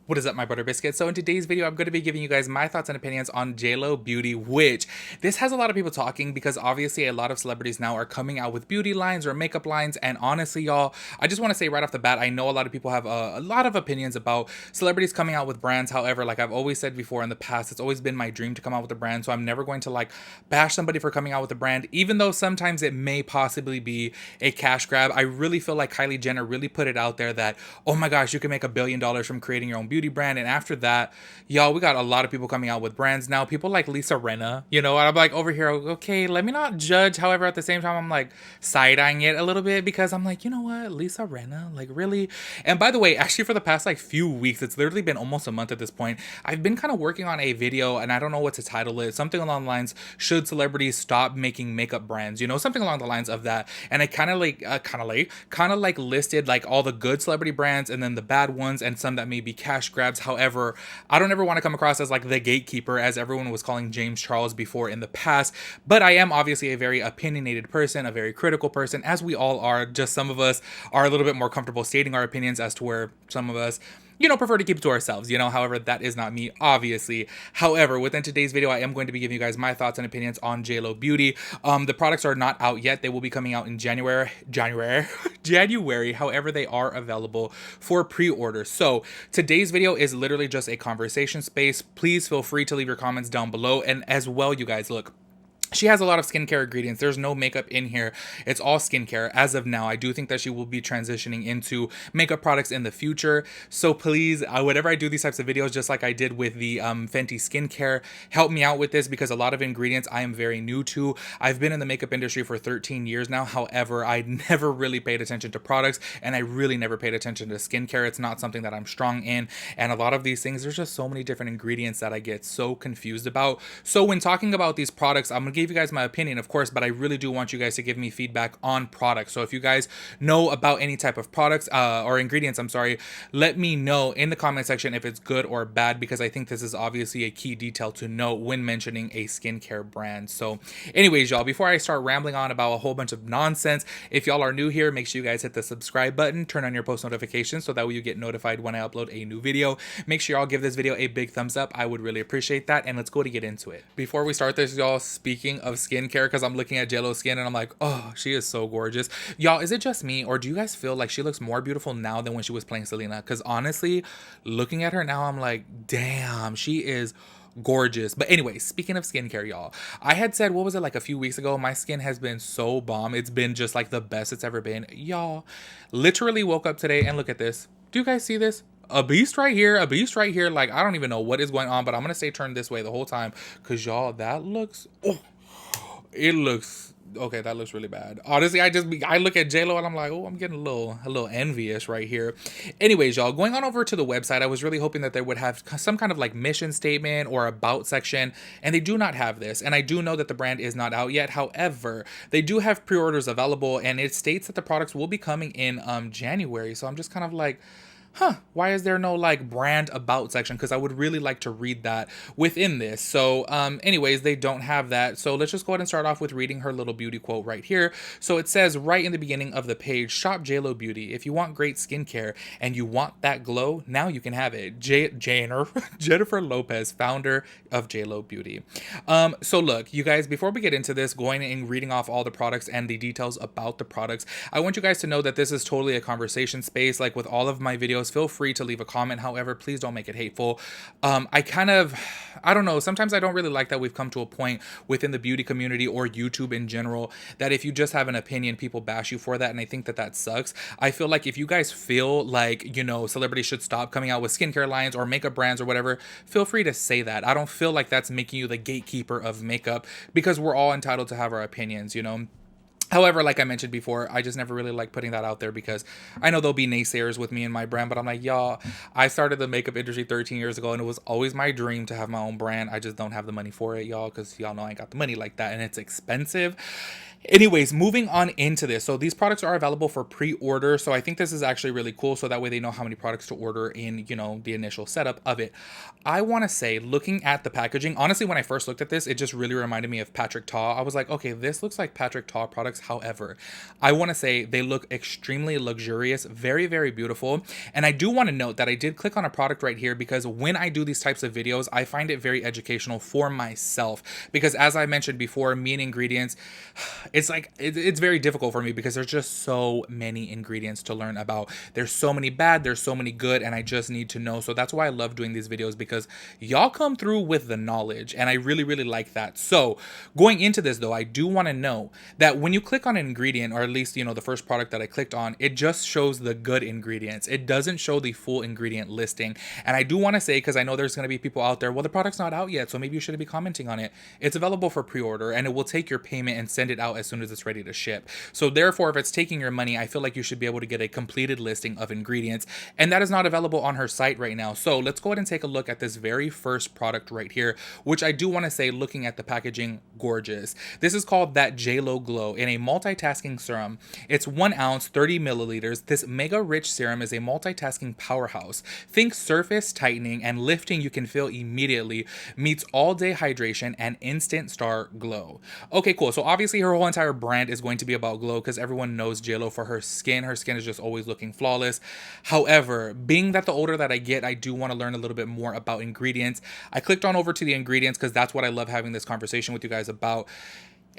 What is up, my butter biscuits? So in today's video, I'm going to be giving you guys my thoughts and opinions on JLO Beauty, which this has a lot of people talking because obviously a lot of celebrities now are coming out with beauty lines or makeup lines. And honestly, y'all, I just want to say right off the bat, I know a lot of people have a lot of opinions about celebrities coming out with brands. However, like I've always said before in the past, it's always been my dream to come out with a brand. So I'm never going to like bash somebody for coming out with a brand, even though sometimes it may possibly be a cash grab. I really feel like Kylie Jenner really put it out there that, oh my gosh, you can make $1 billion from creating your own beauty brand. And after that, y'all, we got a lot of people coming out with brands now. People like Lisa Rinna, and I'm like over here, okay, let me not judge. However, at the same time, I'm like side-eyeing it a little bit because I'm like, you know what, Lisa Rinna, like really? And by the way, actually for the past like few weeks, it's literally been almost a month at this point, I've been kind of working on a video and I don't know what to title it. Something along the lines, should celebrities stop making makeup brands? Something along the lines of that. And I kind of like listed like all the good celebrity brands and then the bad ones and some that may be cash grabs. However, I don't ever want to come across as like the gatekeeper, as everyone was calling James Charles before in the past. But I am obviously a very opinionated person, a very critical person, as we all are. Just some of us are a little bit more comfortable stating our opinions as to where some of us prefer to keep it to ourselves, however, that is not me, obviously. However, within today's video, I am going to be giving you guys my thoughts and opinions on JLO Beauty. The products are not out yet. They will be coming out in January. However, they are available for pre-order. So today's video is literally just a conversation space. Please feel free to leave your comments down below. And as well, you guys, look, she has a lot of skincare ingredients. There's no makeup in here. It's all skincare as of now. I do think that she will be transitioning into makeup products in the future. So please, whenever I do these types of videos, just like I did with the Fenty skincare, help me out with this because a lot of ingredients I am very new to. I've been in the makeup industry for 13 years now. However, I never really paid attention to products and I really never paid attention to skincare. It's not something that I'm strong in. And a lot of these things, there's just so many different ingredients that I get so confused about. So when talking about these products, I'm gonna give you guys my opinion, of course, but I really do want you guys to give me feedback on products. So if you guys know about any type of products or ingredients, I'm sorry, let me know in the comment section if it's good or bad, because I think this is obviously a key detail to know when mentioning a skincare brand. So anyways, y'all, before I start rambling on about a whole bunch of nonsense, if y'all are new here, make sure you guys hit the subscribe button, turn on your post notifications so that way you get notified when I upload a new video. Make sure y'all give this video a big thumbs up. I would really appreciate that. And let's go to get into it. Before we start this, y'all, speaking of skincare, because I'm looking at JLO's skin and I'm like, oh, she is so gorgeous. Y'all, is it just me or do you guys feel like she looks more beautiful now than when she was playing Selena? Because honestly, looking at her now, I'm like, damn, she is gorgeous. But anyways, speaking of skincare, y'all, I had said, what was it, like a few weeks ago, my skin has been so bomb. It's been just like the best it's ever been. Y'all, literally woke up today and look at this. Do you guys see this? A beast right here, a beast right here. Like, I don't even know what is going on, but I'm gonna stay turned this way the whole time because y'all, that looks, oh, it looks okay. That looks really bad. Honestly, I look at JLo and I'm like, oh, I'm getting a little envious right here. Anyways, y'all, going on over to the website, I was really hoping that they would have some kind of like mission statement or about section, and they do not have this. And I do know that the brand is not out yet. However, they do have pre-orders available, and it states that the products will be coming in January. So I'm just kind of like, why is there no like brand about section? Because I would really like to read that within this. So anyways, they don't have that. So let's just go ahead and start off with reading her little beauty quote right here. So it says right in the beginning of the page, shop JLO Beauty. If you want great skincare and you want that glow, now you can have it. Jennifer Lopez, founder of JLO Beauty. So look, you guys, before we get into this, going and reading off all the products and the details about the products, I want you guys to know that this is totally a conversation space. Like with all of my videos, feel free to leave a comment. However, please don't make it hateful. I don't know. Sometimes I don't really like that we've come to a point within the beauty community or YouTube in general that if you just have an opinion, people bash you for that. And I think that sucks. I feel like if you guys feel like, celebrities should stop coming out with skincare lines or makeup brands or whatever, feel free to say that. I don't feel like that's making you the gatekeeper of makeup because we're all entitled to have our opinions, However, like I mentioned before, I just never really like putting that out there because I know there'll be naysayers with me and my brand, but I'm like, y'all, I started the makeup industry 13 years ago and it was always my dream to have my own brand. I just don't have the money for it, y'all, because y'all know I ain't got the money like that and it's expensive. Anyways, moving on into this. So these products are available for pre-order. So I think this is actually really cool. So that way they know how many products to order in, the initial setup of it. I want to say, looking at the packaging, honestly, when I first looked at this, it just really reminded me of Patrick Ta. I was like, okay, this looks like Patrick Ta products. However, I want to say they look extremely luxurious, very, very beautiful. And I do want to note that I did click on a product right here because when I do these types of videos, I find it very educational for myself. Because as I mentioned before, me and ingredients, it's like it's very difficult for me because there's just so many ingredients to learn about. There's so many bad, there's so many good, and I just need to know. So that's why I love doing these videos, because y'all come through with the knowledge, and I really, really like that. So going into this though, I do want to know that when you click on an ingredient, or at least the first product that I clicked on, it just shows the good ingredients. It doesn't show the full ingredient listing. And I do want to say, because I know there's going to be people out there, well, the product's not out yet, so maybe you shouldn't be commenting on it. It's available for pre-order, and it will take your payment and send it out as soon as it's ready to ship. So therefore, if it's taking your money, I feel like you should be able to get a completed listing of ingredients, and that is not available on her site right now. So let's go ahead and take a look at this very first product right here, which I do want to say, looking at the packaging, gorgeous. This is called that JLO Glow in a multitasking serum. It's 1 ounce, 30 milliliters. This mega rich serum is a multitasking powerhouse. Think surface tightening and lifting you can feel immediately, meets all day hydration and instant star glow. Okay, cool. So obviously her whole entire brand is going to be about glow, because everyone knows JLo for her skin. Her skin is just always looking flawless. However, being that the older that I get, I do want to learn a little bit more about ingredients. I clicked on over to the ingredients because that's what I love having this conversation with you guys about.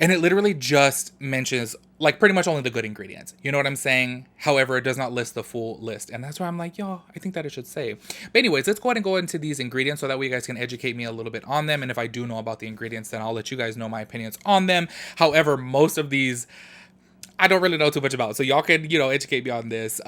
And it literally just mentions like pretty much only the good ingredients. You know what I'm saying? However, it does not list the full list. And that's why I'm like, yo, I think that it should say. But anyways, let's go ahead and go into these ingredients so that way you guys can educate me a little bit on them. And if I do know about the ingredients, then I'll let you guys know my opinions on them. However, most of these I don't really know too much about. So y'all can, educate me on this.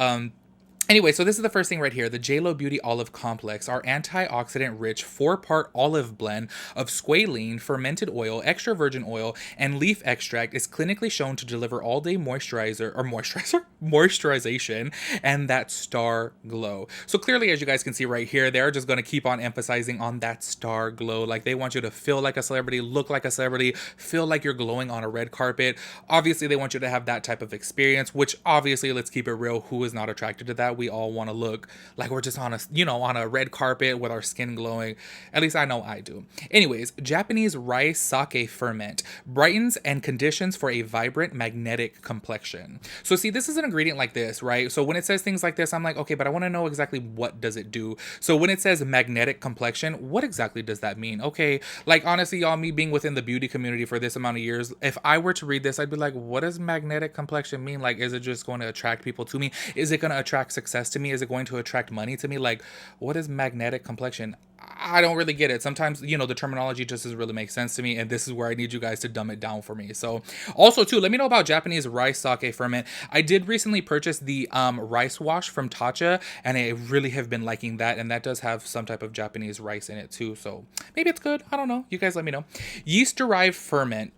Anyway, so this is the first thing right here. The JLo Beauty Olive Complex, our antioxidant-rich 4-part olive blend of squalene, fermented oil, extra virgin oil, and leaf extract is clinically shown to deliver all-day moisturization, and that star glow. So clearly, as you guys can see right here, they're just going to keep on emphasizing on that star glow. Like they want you to feel like a celebrity, look like a celebrity, feel like you're glowing on a red carpet. Obviously, they want you to have that type of experience, which obviously, let's keep it real, who is not attracted to that? We all want to look like we're just on a red carpet with our skin glowing. At least I know I do. Anyways, Japanese rice sake ferment brightens and conditions for a vibrant magnetic complexion. So see, this is an ingredient like this, right? So when it says things like this, I'm like, okay, but I want to know exactly what does it do. So when it says magnetic complexion, what exactly does that mean? Okay, like honestly, y'all, me being within the beauty community for this amount of years, if I were to read this, I'd be like, what does magnetic complexion mean? Like, is it just going to attract people to me? Is it going to attract success to me? Is it going to attract money to me? Like, what is magnetic complexion? I don't really get it. Sometimes, the terminology just doesn't really make sense to me, and this is where I need you guys to dumb it down for me. So also too, let me know about Japanese rice sake ferment. I did recently purchase the rice wash from Tatcha, and I really have been liking that, and that does have some type of Japanese rice in it too, so maybe it's good. I don't know. You guys let me know. Yeast derived ferment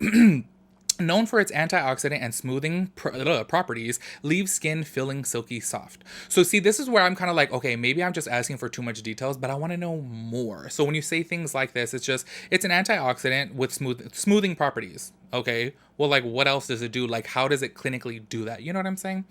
known for its antioxidant and smoothing properties, leaves skin feeling silky soft. So see, this is where I'm kind of like, okay, maybe I'm just asking for too much details, but I want to know more. So when you say things like this, it's an antioxidant with smoothing properties. Okay, well, like, what else does it do? Like, how does it clinically do that? You know what I'm saying?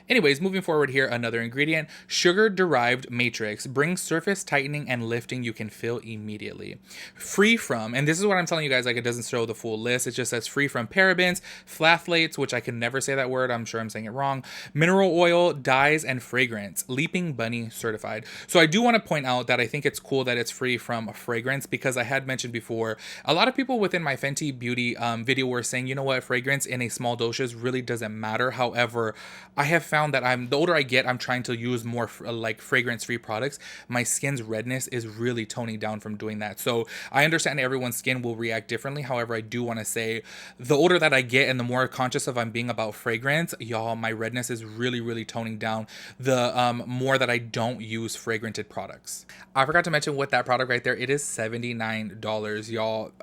Anyways, moving forward here, another ingredient, sugar-derived matrix, brings surface tightening and lifting you can feel immediately. Free from, and this is what I'm telling you guys, like, it doesn't show the full list. It just says free from parabens, phthalates, which I can never say that word. I'm sure I'm saying it wrong. Mineral oil, dyes, and fragrance. Leaping Bunny certified. So I do want to point out that I think it's cool that it's free from fragrance, because I had mentioned before, a lot of people within my Fenty Beauty video were saying, you know what, fragrance in a small doses really doesn't matter. However, I have found that the older I get, I'm trying to use more like fragrance-free products. My skin's redness is really toning down from doing that. So I understand everyone's skin will react differently. However, I do want to say the older that I get and the more conscious of I'm being about fragrance, y'all, my redness is really, really toning down the more that I don't use fragranted products. I forgot to mention with that product right there, it is $79, y'all.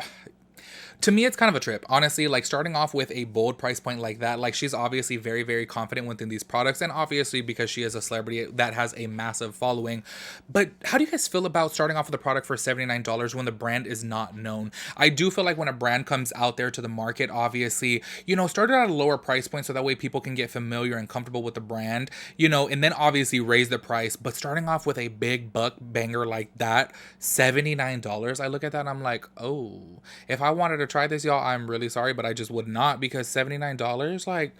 To me, it's kind of a trip, honestly. Like, starting off with a bold price point like that, like, she's obviously very, very confident within these products, and obviously because she is a celebrity that has a massive following. But how do you guys feel about starting off with a product for $79 when the brand is not known? I do feel like when a brand comes out there to the market, obviously, start it at a lower price point so that way people can get familiar and comfortable with the brand, and then obviously raise the price. But starting off with a big buck banger like that, $79, I look at that and I'm like, oh, if I wanted to try this, y'all, I'm really sorry, but I just would not, because $79, like,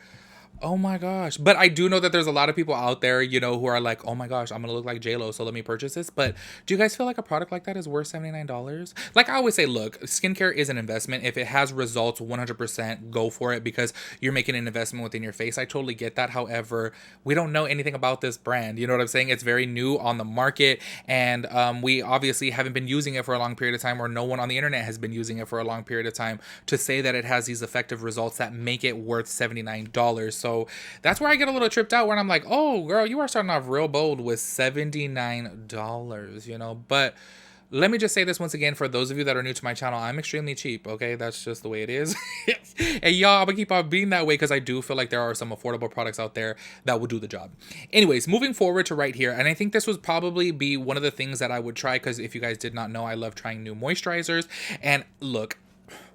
oh my gosh. But I do know that there's a lot of people out there, who are like, oh my gosh, I'm going to look like JLO, so let me purchase this. But do you guys feel like a product like that is worth $79? Like I always say, look, skincare is an investment. If it has results, 100% go for it, because you're making an investment within your face. I totally get that. However, we don't know anything about this brand. You know what I'm saying? It's very new on the market, and we obviously haven't been using it for a long period of time, or no one on the internet has been using it for a long period of time to say that it has these effective results that make it worth $79. So that's where I get a little tripped out, when I'm like, oh girl, you are starting off real bold with $79, But let me just say this once again, for those of you that are new to my channel, I'm extremely cheap, okay? That's just the way it is. And y'all, I'm gonna keep on being that way, because I do feel like there are some affordable products out there that will do the job. Anyways, moving forward to right here, and I think this would probably be one of the things that I would try, because if you guys did not know, I love trying new moisturizers. And look,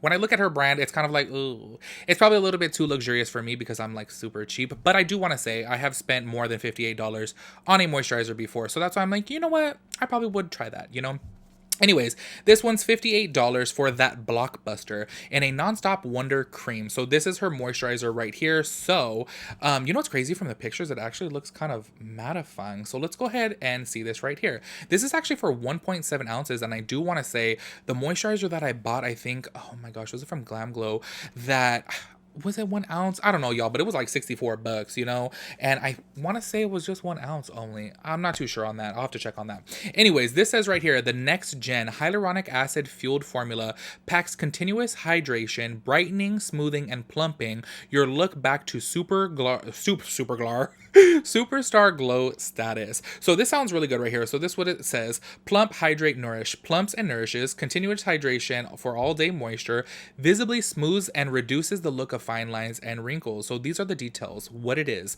when I look at her brand, it's kind of like, ooh, it's probably a little bit too luxurious for me, because I'm like super cheap. But I do want to say I have spent more than $58 on a moisturizer before. So that's why I'm like, you know what? I probably would try that, Anyways, this one's $58 for that Blockbuster in a Nonstop Wonder Cream. So this is her moisturizer right here. So, what's crazy, from the pictures, it actually looks kind of mattifying. So let's go ahead and see this right here. This is actually for 1.7 ounces. And I do want to say the moisturizer that I bought, I think, oh my gosh, was it from Glam Glow? Was it 1 ounce? I don't know, y'all, but it was like $64, and I want to say it was just 1 ounce only. I'm not too sure on that. I'll have to check on that. Anyways, this says right here, the next gen hyaluronic acid fueled formula packs continuous hydration, brightening, smoothing, and plumping your look back to superstar glow status. So this sounds really good right here. So this is what it says: plump, hydrate, nourish. Plumps and nourishes, continuous hydration for all day moisture, visibly smooths and reduces the look of fine lines and wrinkles. So these are the details. What it is: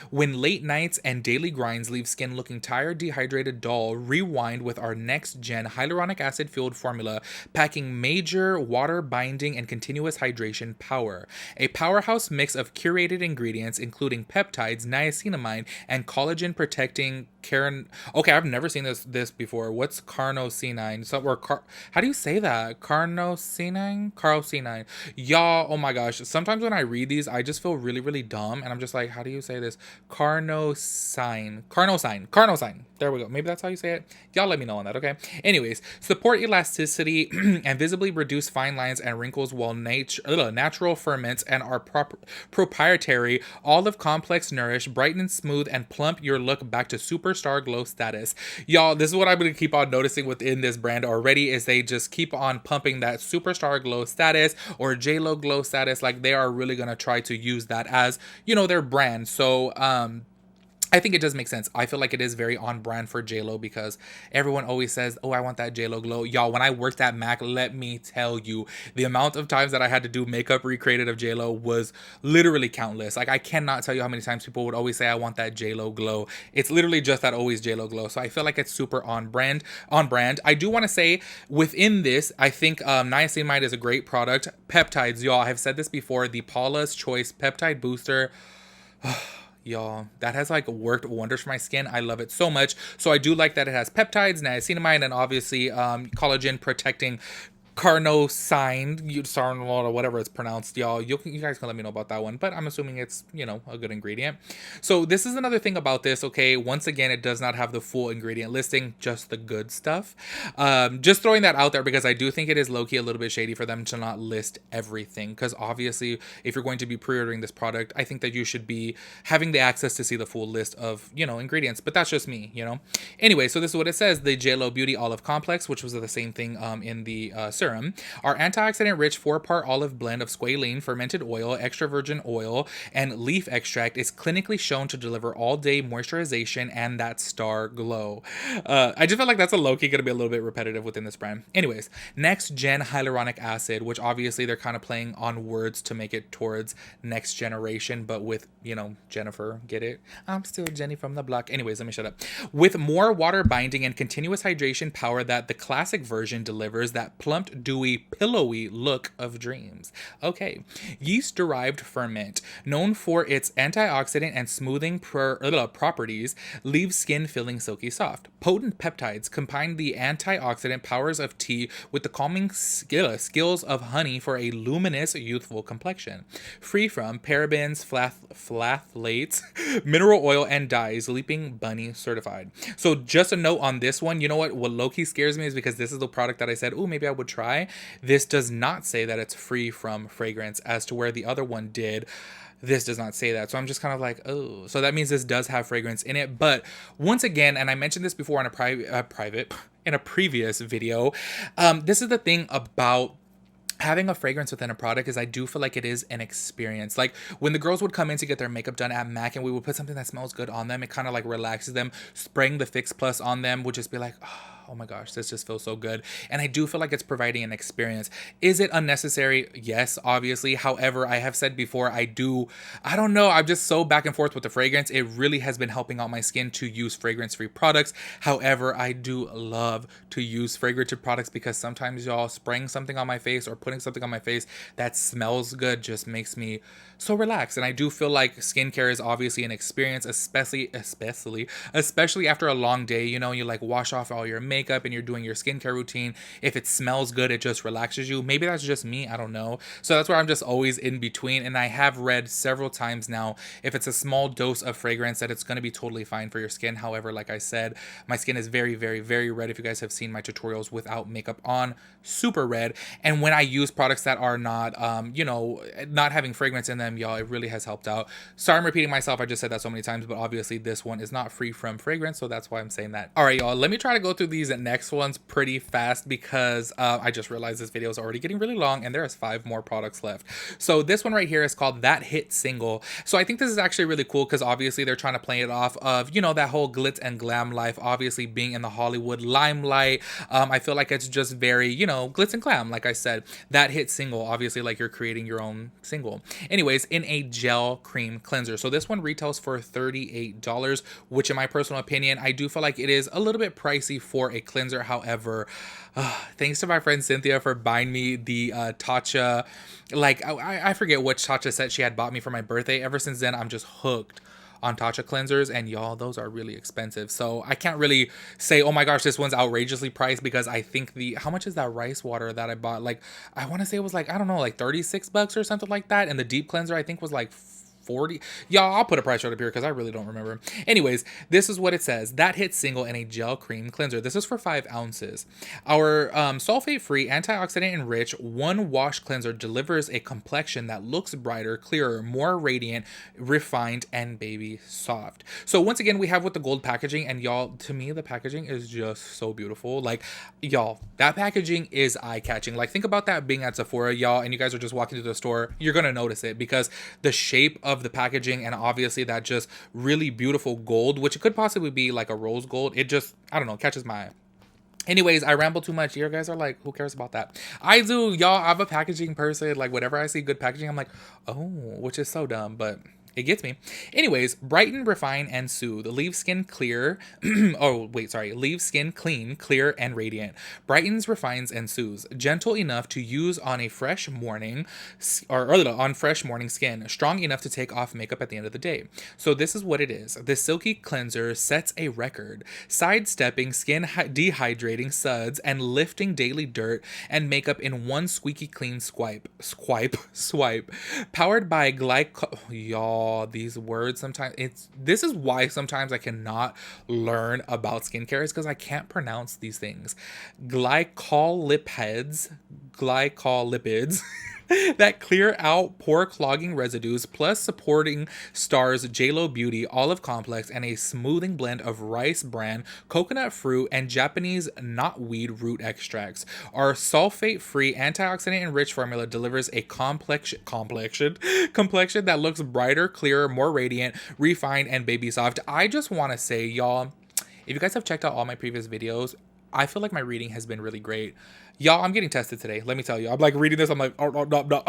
when late nights and daily grinds leave skin looking tired, dehydrated, dull, rewind with our next gen hyaluronic acid fueled formula, packing major water binding and continuous hydration power. A powerhouse mix of curated ingredients, including peptides, niacinamide, and collagen protecting okay, I've never seen this before. What's carnosinine? How do you say that? Carnosinine? Y'all, oh my gosh. Sometimes when I read these, I just feel really, really dumb. And I'm just like, how do you say this? Carnosine. There we go. Maybe that's how you say it. Y'all let me know on that, okay? Anyways, support elasticity and visibly reduce fine lines and wrinkles, while natural ferments and our proprietary olive complex nourish, brighten, smooth, and plump your look back to superstar glow status. Y'all, this is what I'm going to keep on noticing within this brand already, is they just keep on pumping that superstar glow status or JLO glow status. Like, they are really going to try to use that as, their brand. So, I think it does make sense. I feel like it is very on brand for JLO, because everyone always says, oh, I want that JLO glow. Y'all, when I worked at MAC, let me tell you, the amount of times that I had to do makeup recreated of JLO was literally countless. Like, I cannot tell you how many times people would always say, I want that JLO glow. It's literally just that always JLO glow. So I feel like it's super on brand. I do want to say, within this, I think niacinamide is a great product. Peptides, y'all, I have said this before, the Paula's Choice Peptide Booster. Y'all, that has like worked wonders for my skin. I love it so much. So I do like that it has peptides, niacinamide, and obviously collagen protecting carnosine, or whatever it's pronounced, y'all. You guys can let me know about that one, but I'm assuming it's, a good ingredient. So this is another thing about this, okay? Once again, it does not have the full ingredient listing, just the good stuff. Just throwing that out there, because I do think it is low-key a little bit shady for them to not list everything, because obviously, if you're going to be pre-ordering this product, I think that you should be having the access to see the full list of, ingredients, but that's just me, Anyway, so this is what it says: the JLO Beauty Olive Complex, which was the same thing in the serum. serum. Our antioxidant-rich 4-part olive blend of squalene, fermented oil, extra virgin oil, and leaf extract is clinically shown to deliver all-day moisturization and that star glow. I just feel like that's a low-key going to be a little bit repetitive within this brand. Anyways, next gen hyaluronic acid, which obviously they're kind of playing on words to make it towards next generation, but with, you know, Jennifer, get it? I'm still Jenny from the block. Anyways, let me shut up. With more water binding and continuous hydration power that the classic version delivers, that plumped, dewy, pillowy look of dreams. Okay. Yeast derived ferment, known for its antioxidant and smoothing properties, leaves skin feeling silky soft. Potent peptides combine the antioxidant powers of tea with the calming skills of honey for a luminous, youthful complexion. Free from parabens, phthalates, mineral oil, and dyes, Leaping Bunny certified. So just a note on this one, you know what low-key scares me is because this is the product that I said, oh, maybe I would try. This does not say that it's free from fragrance, as to where the other one did. This does not say that. So I'm just kind of like, oh, so that means this does have fragrance in it. But once again, and I mentioned this before on in a previous video, this is the thing about having a fragrance within a product is I do feel like it is an experience. Like when the girls would come in to get their makeup done at MAC and we would put something that smells good on them, it kind of like relaxes them. Spraying the Fix Plus on them would just be like, oh my gosh, this just feels so good. And I do feel like it's providing an experience. Is it unnecessary? Yes, obviously. However, I have said before, I don't know. I'm just so back and forth with the fragrance. It really has been helping out my skin to use fragrance-free products. However, I do love to use fragrance products because sometimes y'all spraying something on my face or putting something on my face that smells good just makes me so relaxed. And I do feel like skincare is obviously an experience, especially after a long day. You know, you like wash off all your makeup and you're doing your skincare routine. If it smells good, it just relaxes you. Maybe that's just me, I don't know. So that's where I'm just always in between. And I have read several times now, if it's a small dose of fragrance, that it's going to be totally fine for your skin. However, like I said, my skin is very, very, very red. If you guys have seen my tutorials without makeup on, super red. And when I use products that are not, not having fragrance in them, y'all, it really has helped out. Sorry, I'm repeating myself. I just said that so many times, but obviously this one is not free from fragrance. So that's why I'm saying that. All right, y'all, let me try to go through these next ones pretty fast because I just realized this video is already getting really long and there is 5 more products left. So this one right here is called That Hit Single. So I think this is actually really cool because obviously they're trying to play it off of, you know, that whole glitz and glam life, obviously being in the Hollywood limelight. I feel like it's just very, you know, glitz and glam. Like I said, That Hit Single, obviously like you're creating your own single. Anyways, in a gel cream cleanser. So this one retails for $38, which in my personal opinion, I do feel like it is a little bit pricey for a cleanser. However, thanks to my friend Cynthia for buying me the Tatcha, like I forget which Tatcha set she had bought me for my birthday. Ever since then, I'm just hooked on Tatcha cleansers, and y'all, those are really expensive. So I can't really say, oh my gosh, this one's outrageously priced, because I think how much is that rice water that I bought? Like, I want to say it was like, I don't know, like $36 or something like that. And the deep cleanser I think was like 40. Y'all, I'll put a price right up here because I really don't remember. Anyways, this is what it says. That Hit Single in a gel cream cleanser. This is for 5 ounces. Our sulfate-free, antioxidant-enriched, one-wash cleanser delivers a complexion that looks brighter, clearer, more radiant, refined, and baby soft. So once again, we have with the gold packaging, and y'all, to me, the packaging is just so beautiful. Like, y'all, that packaging is eye-catching. Like, think about that being at Sephora, y'all, and you guys are just walking through the store. You're gonna notice it because the shape of the packaging, and obviously that just really beautiful gold, which could possibly be like a rose gold, it just, I don't know, catches my eye. Anyways, I ramble too much. You guys are like, who cares about that? I do, y'all. I'm a packaging person. Like, whenever I see good packaging, I'm like, oh, which is so dumb, but it gets me. Anyways, brighten, refine, and soothe. Leave skin clear. Leave skin clean, clear, and radiant. Brightens, refines, and soothes. Gentle enough to use on a fresh morning, or on fresh morning skin. Strong enough to take off makeup at the end of the day. So this is what it is. This silky cleanser sets a record, sidestepping skin dehydrating suds and lifting daily dirt and makeup in one squeaky clean swipe. Powered by y'all, these words sometimes, this is why sometimes I cannot learn about skincare, is because I can't pronounce these things. Glycolipids that clear out pore clogging residues, plus supporting stars JLO Beauty Olive Complex and a smoothing blend of rice bran, coconut fruit, and Japanese knotweed root extracts. Our sulfate-free, antioxidant-enriched formula delivers a complexion that looks brighter, clearer, more radiant, refined, and baby soft. I just want to say, y'all, if you guys have checked out all my previous videos, I feel like my reading has been really great. Y'all, I'm getting tested today. Let me tell you. I'm like reading this. I'm like, oh, no, no, no.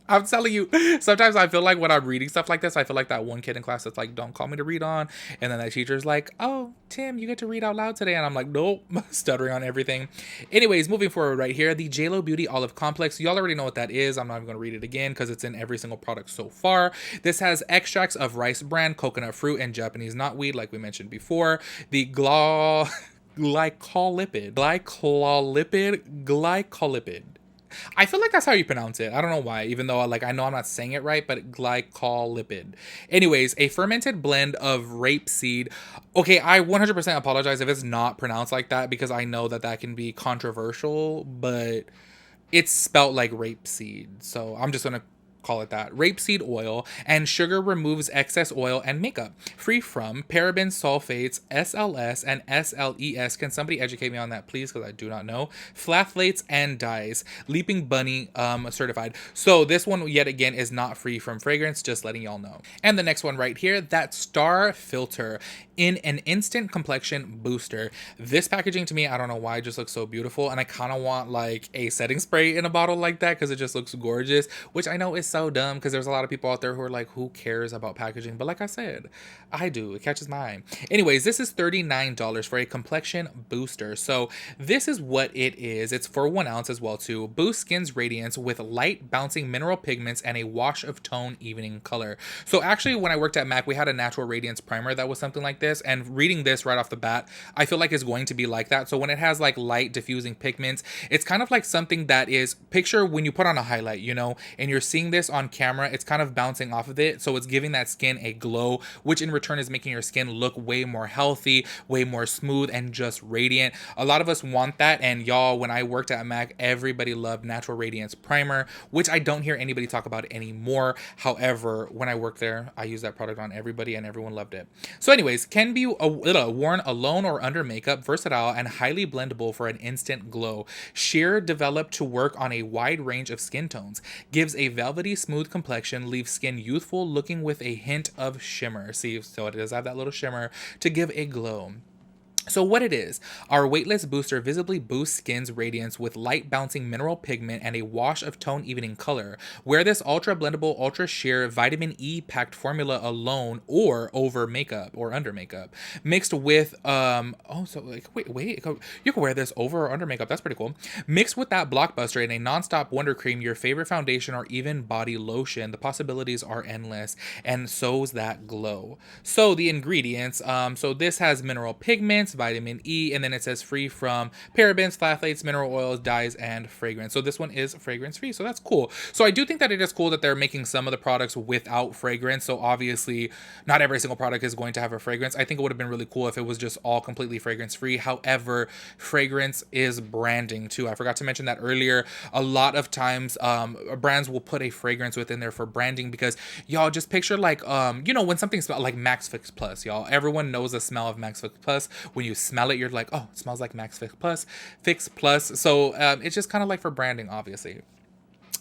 I'm telling you, sometimes I feel like when I'm reading stuff like this, I feel like that one kid in class that's like, don't call me to read on. And then that teacher's like, oh, Tim, you get to read out loud today. And I'm like, nope, stuttering on everything. Anyways, moving forward right here, the JLO Beauty Olive Complex. Y'all already know what that is. I'm not even going to read it again because it's in every single product so far. This has extracts of rice bran, coconut fruit, and Japanese knotweed, like we mentioned before. The glycolipid. I feel like that's how you pronounce it. I don't know why, even though I know I'm not saying it right, but glycolipid. Anyways, a fermented blend of rapeseed. Okay, I 100% apologize if it's not pronounced like that because I know that that can be controversial, but it's spelt like rapeseed. So I'm just going to call it that. Rapeseed oil and sugar removes excess oil and makeup. Free from parabens, sulfates, SLS, and SLES. Can somebody educate me on that, please? Because I do not know. Phthalates and dyes. Leaping Bunny certified. So this one, yet again, is not free from fragrance. Just letting y'all know. And the next one right here, that Star Filter in an instant complexion booster. This packaging to me, I don't know why, it just looks so beautiful. And I kind of want like a setting spray in a bottle like that because it just looks gorgeous, which I know is so dumb because there's a lot of people out there who are like, who cares about packaging? But like I said, I do. It catches my eye. Anyways, this is $39 for a complexion booster. So this is what it is. It's for 1 ounce as well too. Boost skin's radiance with light bouncing mineral pigments and a wash of tone evening color. So actually when I worked at MAC, we had a natural radiance primer that was something like this, and reading this right off the bat, I feel like it's going to be like that. So when it has like light diffusing pigments, it's kind of like something that is, picture when you put on a highlight, you know, and you're seeing this on camera, it's kind of bouncing off of it. So it's giving that skin a glow, which in return is making your skin look way more healthy, way more smooth, and just radiant. A lot of us want that. And y'all, when I worked at MAC, everybody loved Natural Radiance Primer, which I don't hear anybody talk about anymore. However, when I worked there, I used that product on everybody and everyone loved it. So anyways, can be worn alone or under makeup, versatile and highly blendable for an instant glow. Sheer developed to work on a wide range of skin tones. Gives a velvety smooth complexion, leaves skin youthful looking with a hint of shimmer. See, so it does have that little shimmer to give a glow. So what it is, our Weightless Booster visibly boosts skin's radiance with light bouncing mineral pigment and a wash of tone evening color. Wear this ultra blendable, ultra sheer vitamin E packed formula alone or over makeup or under makeup. Mixed with, wait, you can wear this over or under makeup. That's pretty cool. Mixed with that blockbuster in a nonstop wonder cream, your favorite foundation or even body lotion. The possibilities are endless, and so's that glow. So the ingredients, so this has mineral pigments, vitamin E, and then it says free from parabens, phthalates, mineral oils, dyes, and fragrance. So this one is fragrance free, so that's cool. So I do think that it is cool that they're making some of the products without fragrance. So obviously not every single product is going to have a fragrance. I think it would have been really cool if it was just all completely fragrance free. However, fragrance is branding too. I forgot to mention that earlier. A lot of times brands will put a fragrance within there for branding because y'all just picture like you know, when something smells like Max Fix Plus, y'all, everyone knows the smell of Max Fix Plus. When you smell it, you're like, oh, it smells like Max Fix Plus. So it's just kind of like for branding, obviously.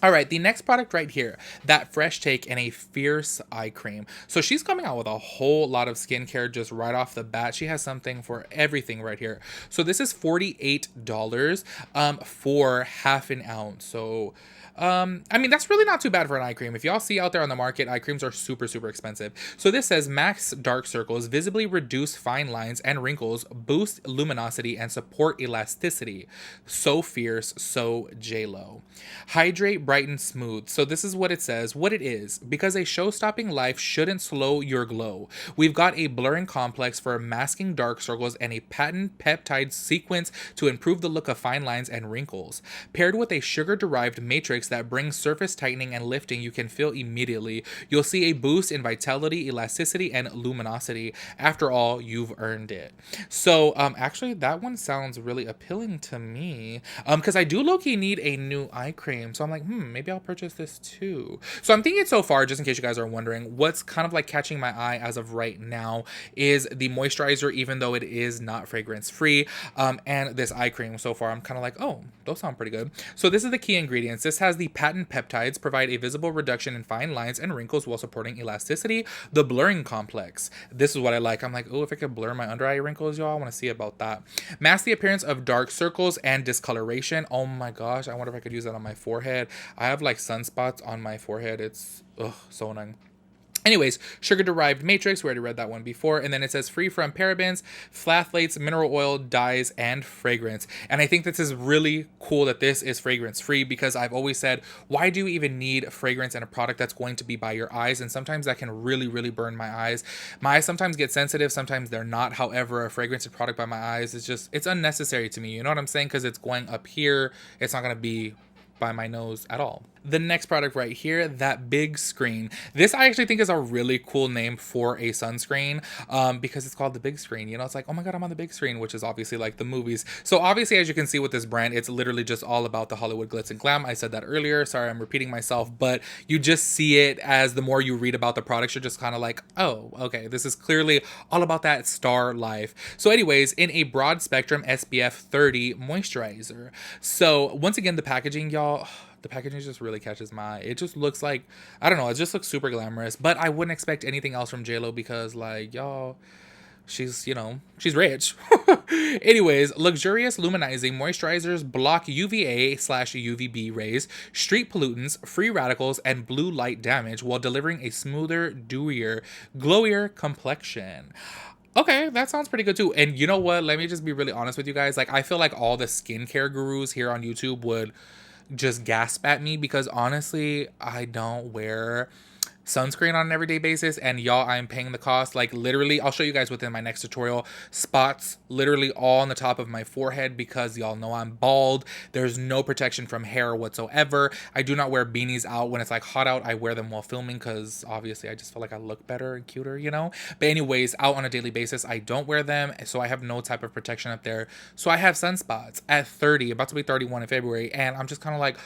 All right, the next product right here, that Fresh Take in a Fierce Eye Cream. So she's coming out with a whole lot of skincare just right off the bat. She has something for everything right here. So this is $48 for half an ounce. So I mean, that's really not too bad for an eye cream. If y'all see out there on the market, eye creams are super, super expensive. So this says max dark circles, visibly reduce fine lines and wrinkles, boost luminosity, and support elasticity. So fierce, so JLO. Hydrate, brighten, smooth. So this is what it says, what it is. Because a show-stopping life shouldn't slow your glow. We've got a blurring complex for masking dark circles and a patent peptide sequence to improve the look of fine lines and wrinkles. Paired with a sugar-derived matrix that brings surface tightening and lifting you can feel immediately. You'll see a boost in vitality, elasticity, and luminosity. After all, you've earned it. So actually that one sounds really appealing to me because I do low-key need a new eye cream. So I'm like, maybe I'll purchase this too. So I'm thinking so far, just in case you guys are wondering, what's kind of like catching my eye as of right now is the moisturizer, even though it is not fragrance free, and this eye cream. So far, I'm kind of like, oh, those sound pretty good. So this is the key ingredients. This has the patent peptides, provide a visible reduction in fine lines and wrinkles while supporting elasticity. The blurring complex. This is what I like. I'm like, oh, if I could blur my under eye wrinkles, y'all, I want to see about that. Mask the appearance of dark circles and discoloration. Oh my gosh, I wonder if I could use that on my forehead. I have like sunspots on my forehead. It's so annoying. Anyways, sugar-derived matrix, we already read that one before, and then it says free from parabens, phthalates, mineral oil, dyes, and fragrance. And I think this is really cool that this is fragrance-free, because I've always said, why do you even need fragrance in a product that's going to be by your eyes? And sometimes that can really, really burn my eyes. My eyes sometimes get sensitive, sometimes they're not. However, a fragrance product by my eyes is just, it's unnecessary to me. You know what I'm saying? Because it's going up here. It's not going to be by my nose at all. The next product right here, that big screen. This I actually think is a really cool name for a sunscreen, because it's called the big screen. You know, it's like, oh my god, I'm on the big screen, which is obviously like the movies. So obviously, as you can see with this brand, it's literally just all about the Hollywood glitz and glam. I said that earlier. Sorry, I'm repeating myself, but you just see it as the more you read about the products, you're just kind of like, oh, okay, this is clearly all about that star life. So anyways, in a broad spectrum SPF 30 moisturizer. So once again, the packaging, y'all, the packaging just really catches my eye. It just looks like, I don't know, it just looks super glamorous, but I wouldn't expect anything else from JLO because, like, y'all, she's, you know, she's rich. Anyways, luxurious luminizing moisturizers block UVA/UVB rays, street pollutants, free radicals, and blue light damage while delivering a smoother, dewier, glowier complexion. Okay, that sounds pretty good too. And you know what? Let me just be really honest with you guys. Like, I feel like all the skincare gurus here on YouTube would just gasp at me because honestly, I don't wear sunscreen on an everyday basis, and y'all, I'm paying the cost. Like, literally, I'll show you guys within my next tutorial, spots literally all on the top of my forehead because y'all know I'm bald. There's no protection from hair whatsoever. I do not wear beanies out when it's like hot out. I wear them while filming because obviously I just feel like I look better and cuter, you know. But anyways, out on a daily basis, I don't wear them, so I have no type of protection up there. So I have sunspots at 30, about to be 31 in February, and I'm just kind of like,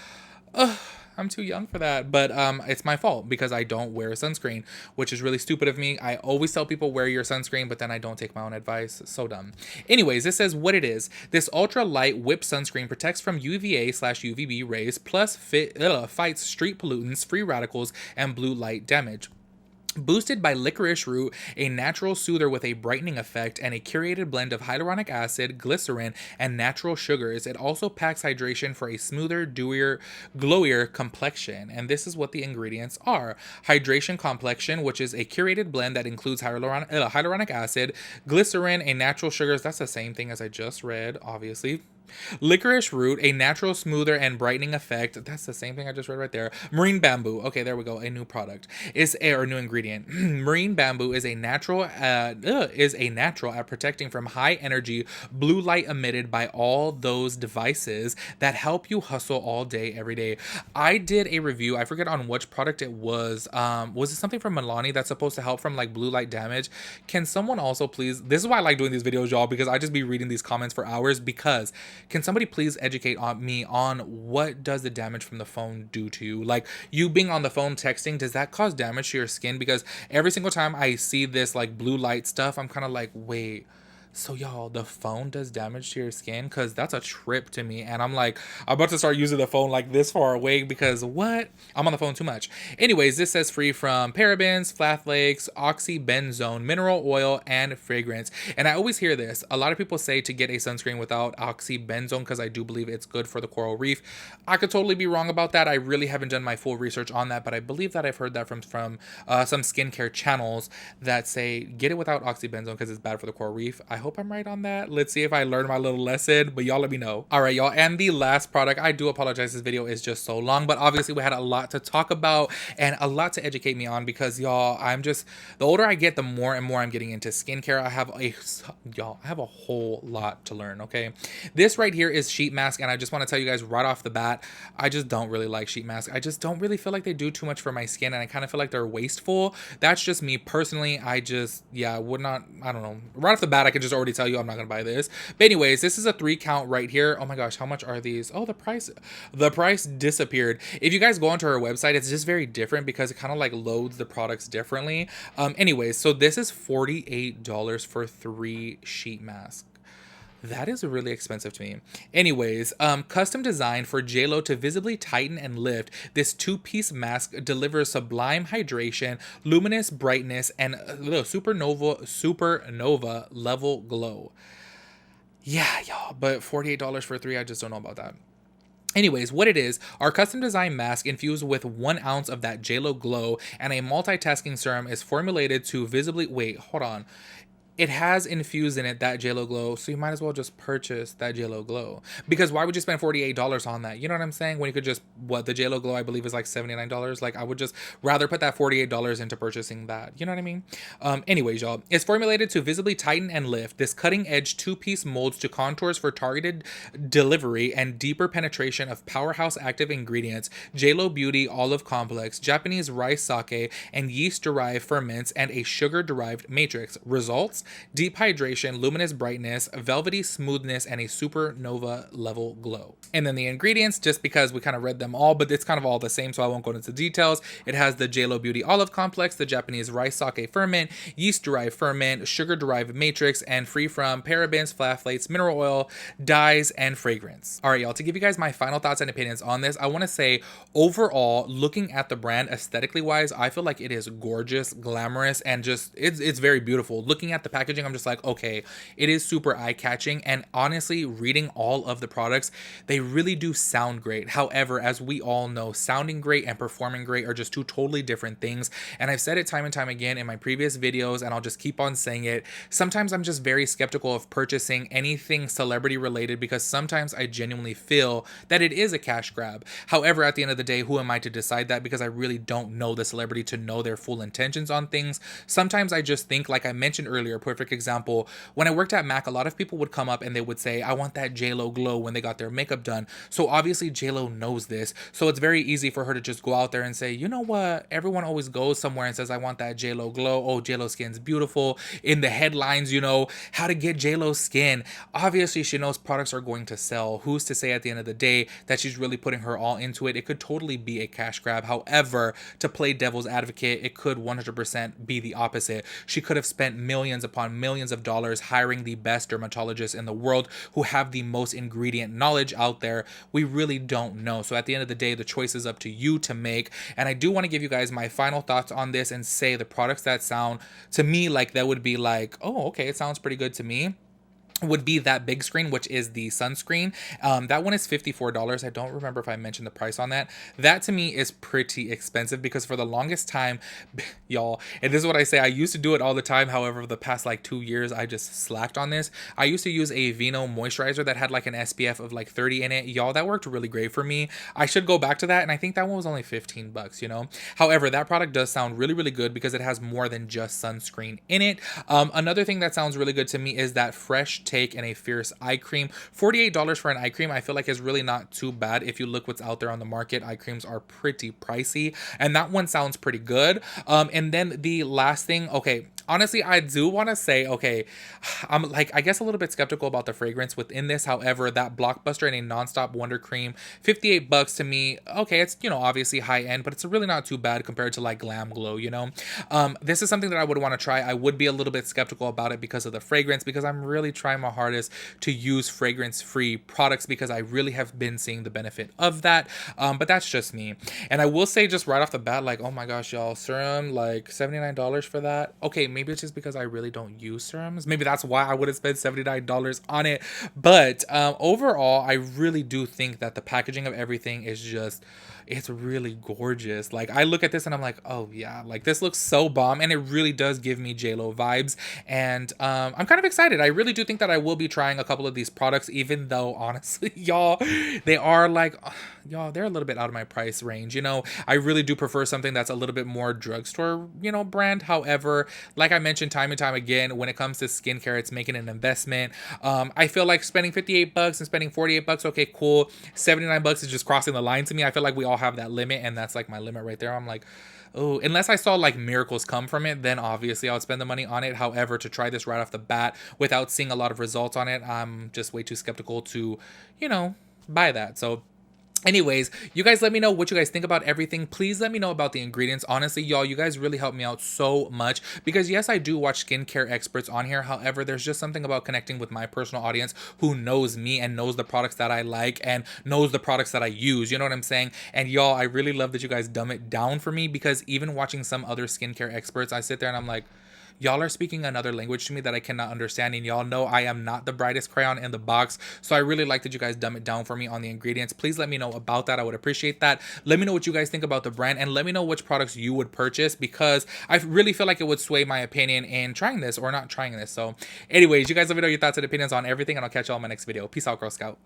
ugh, I'm too young for that. But it's my fault because I don't wear sunscreen, which is really stupid of me. I always tell people wear your sunscreen, but then I don't take my own advice. So dumb. Anyways, this says what it is. This ultra light whip sunscreen protects from UVA/UVB rays, plus fights street pollutants, free radicals, and blue light damage. Boosted by licorice root, a natural soother with a brightening effect and a curated blend of hyaluronic acid, glycerin, and natural sugars, it also packs hydration for a smoother, dewier, glowier complexion. And this is what the ingredients are. Hydration complexion, which is a curated blend that includes hyaluronic acid, glycerin, and natural sugars. That's the same thing as I just read, obviously. Licorice root, a natural smoother and brightening effect. That's the same thing I just read right there. Marine bamboo. Okay, there we go. A new product or new ingredient. Marine bamboo is a natural at protecting from high energy blue light emitted by all those devices that help you hustle all day every day. I did a review. I forget on which product it was. Was it something from Milani that's supposed to help from like blue light damage? Can someone also please? This is why I like doing these videos, y'all, because I just be reading these comments for hours. Because can somebody please educate me on what does the damage from the phone do to you? Like, you being on the phone texting, does that cause damage to your skin? Because every single time I see this like blue light stuff, I'm kind of like, wait, so y'all, the phone does damage to your skin? Because that's a trip to me. And I'm like, I'm about to start using the phone like this far away because what? I'm on the phone too much. Anyways, this says free from parabens, phthalates, oxybenzone, mineral oil, and fragrance. And I always hear this. A lot of people say to get a sunscreen without oxybenzone because I do believe it's good for the coral reef. I could totally be wrong about that. I really haven't done my full research on that, but I believe that I've heard that from some skincare channels that say get it without oxybenzone because it's bad for the coral reef. I hope I'm right on that. Let's see if I learned my little lesson, but y'all let me know. All right, y'all, and the last product, I do apologize, this video is just so long, but obviously we had a lot to talk about and a lot to educate me on because y'all, I'm just, the older I get, the more and more I'm getting into skincare. I have a whole lot to learn, okay? This right here is sheet mask, and I just want to tell you guys right off the bat, I just don't really like sheet masks. I just don't really feel like they do too much for my skin, and I kind of feel like they're wasteful. That's just me personally. I just, yeah, would not, I don't know. Right off the bat, I could just already tell you I'm not gonna buy this. But anyways, this is a 3 count right here. Oh my gosh, how much are these? Oh, the price disappeared. If you guys go onto her website, it's just very different because it kind of like loads the products differently. Anyways, so this is $48 for 3 sheet masks. That is really expensive to me. Anyways, custom designed for JLO to visibly tighten and lift, this 2-piece mask delivers sublime hydration, luminous brightness, and supernova level glow. Yeah, y'all, but $48 for 3, I just don't know about that. Anyways, what it is, our custom design mask infused with 1 ounce of that JLO glow and a multitasking serum is formulated to visibly, wait, hold on. It has infused in it that JLO glow, so you might as well just purchase that JLO glow. Because why would you spend $48 on that? You know what I'm saying? When you could just, the JLO glow I believe is like $79. Like I would just rather put that $48 into purchasing that. You know what I mean? Anyways, y'all, it's formulated to visibly tighten and lift. This cutting edge 2-piece molds to contours for targeted delivery and deeper penetration of powerhouse active ingredients, JLO Beauty Olive Complex, Japanese rice sake, and yeast derived ferments, and a sugar derived matrix. Results: deep hydration, luminous brightness, velvety smoothness, and a supernova level glow. And then the ingredients, just because we kind of read them all, but it's kind of all the same, so I won't go into details. It has the JLO Beauty Olive Complex, the Japanese rice sake ferment, yeast derived ferment, sugar derived matrix, and free from parabens, phthalates, mineral oil, dyes, and fragrance. All right, y'all, to give you guys my final thoughts and opinions on this, I want to say overall, looking at the brand aesthetically wise, I feel like it is gorgeous, glamorous, and just it's very beautiful. Looking at the packaging, I'm just like, okay, it is super eye-catching, and honestly, reading all of the products, they really do sound great. However, as we all know, sounding great and performing great are just 2 totally different things, and I've said it time and time again in my previous videos, and I'll just keep on saying it. Sometimes I'm just very skeptical of purchasing anything celebrity related because sometimes I genuinely feel that it is a cash grab. However, at the end of the day, who am I to decide that? Because I really don't know the celebrity to know their full intentions on things. Sometimes I just think, like I mentioned earlier, perfect example, when I worked at MAC, a lot of people would come up and they would say, I want that JLO glow when they got their makeup done. So obviously JLO knows this, so it's very easy for her to just go out there and say, you know what, everyone always goes somewhere and says, I want that JLO glow. Oh, JLO skin's beautiful. In the headlines, you know, how to get JLO skin. Obviously she knows products are going to sell. Who's to say at the end of the day that she's really putting her all into it? It could totally be a cash grab. However, to play devil's advocate, it could 100% be the opposite. She could have spent millions upon millions of dollars hiring the best dermatologists in the world who have the most ingredient knowledge out there. We really don't know. So at the end of the day, the choice is up to you to make. And I do want to give you guys my final thoughts on this and say the products that sound to me like that would be like, oh, okay, it sounds pretty good to me, would be that big screen, which is the sunscreen. That one is $54. I don't remember if I mentioned the price on that. That to me is pretty expensive because for the longest time, y'all, and this is what I say, I used to do it all the time. However, the past like 2 years, I just slacked on this. I used to use a Vino moisturizer that had like an SPF of like 30 in it. Y'all, that worked really great for me. I should go back to that. And I think that one was only 15 bucks, you know? However, that product does sound really, really good because it has more than just sunscreen in it. Another thing that sounds really good to me is that Fresh Take and a Fierce eye cream. $48 for an eye cream I feel like is really not too bad. If you look what's out there on the market, eye creams are pretty pricey, and that one sounds pretty good. And then the last thing, okay, honestly, I do want to say, okay, I'm like, I guess a little bit skeptical about the fragrance within this. However, that Blockbuster and a Nonstop Wonder Cream, 58 bucks to me. Okay, it's, you know, obviously high end, but it's really not too bad compared to like Glam Glow, you know? This is something that I would want to try. I would be a little bit skeptical about it because of the fragrance, because I'm really trying my hardest to use fragrance-free products because I really have been seeing the benefit of that. But that's just me. And I will say just right off the bat, like, oh my gosh, y'all, serum, like $79 for that. Okay, maybe it's just because I really don't use serums. Maybe that's why I would have spent $79 on it. But overall, I really do think that the packaging of everything is just, it's really gorgeous. Like, I look at this and I'm like, oh yeah, like this looks so bomb, and it really does give me JLo vibes. And I'm kind of excited. I really do think that I will be trying a couple of these products, even though honestly, y'all, they are like, y'all, they're a little bit out of my price range. You know, I really do prefer something that's a little bit more drugstore, you know, brand. However, like I mentioned time and time again, when it comes to skincare, it's making an investment. I feel like spending 58 bucks and spending 48 bucks, okay, cool. 79 bucks is just crossing the line to me. I feel like we all all have that limit, and that's like my limit right there. I'm like, oh, unless I saw like miracles come from it, then obviously I would spend the money on it. However, to try this right off the bat without seeing a lot of results on it, I'm just way too skeptical to, you know, buy that. So anyways, you guys let me know what you guys think about everything. Please let me know about the ingredients. Honestly, y'all, you guys really help me out so much because yes, I do watch skincare experts on here. However, there's just something about connecting with my personal audience who knows me and knows the products that I like and knows the products that I use. You know what I'm saying? And y'all, I really love that you guys dumb it down for me because even watching some other skincare experts, I sit there and I'm like, y'all are speaking another language to me that I cannot understand, and y'all know I am not the brightest crayon in the box, so I really like that you guys dumb it down for me on the ingredients. Please let me know about that. I would appreciate that. Let me know what you guys think about the brand, and let me know which products you would purchase because I really feel like it would sway my opinion in trying this or not trying this. So anyways, you guys let me know your thoughts and opinions on everything, and I'll catch y'all in my next video. Peace out, Girl Scout.